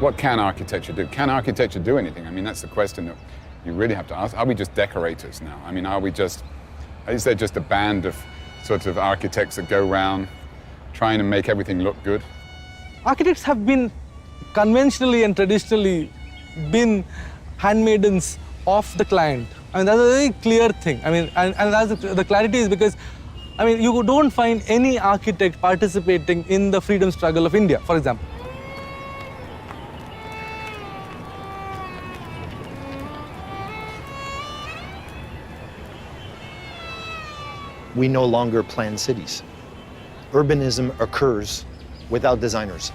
What can architecture do? Can architecture do anything? I mean, that's the question that you really have to ask. Are we just decorators now? I mean, is there just a band of sort of architects that go around trying to make everything look good? Architects have been conventionally and traditionally been handmaidens of the client. I mean, that's a very clear thing. I mean, and that's the clarity is because, I mean, you don't find any architect participating in the freedom struggle of India, for example. We no longer plan cities. Urbanism occurs without designers.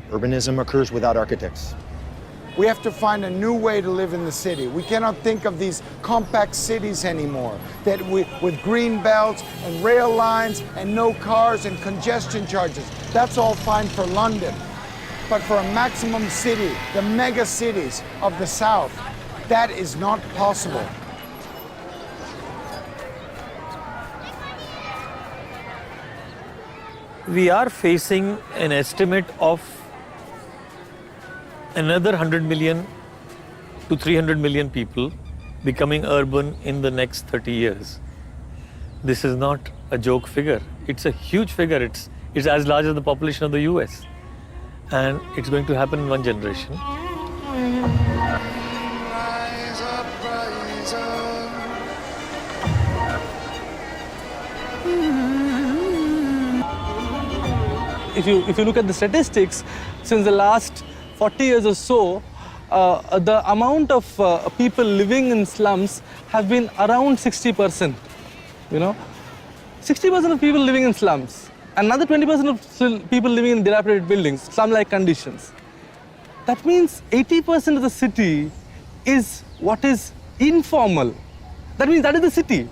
Urbanism occurs without architects. We have to find a new way to live in the city. We cannot think of these compact cities anymore, with green belts and rail lines and no cars and congestion charges. That's all fine for London. But for a maximum city, the mega cities of the South, that is not possible. We are facing an estimate of another 100 million to 300 million people becoming urban in the next 30 years. This is not a joke figure. It's a huge figure. It's as large as the population of the US. And it's going to happen in one generation. If you look at the statistics, since the last 40 years or so, the amount of people living in slums have been around 60%. You know, 60% of people living in slums, another 20% of people living in dilapidated buildings, slum-like conditions. That means 80% of the city is what is informal. That means that is the city.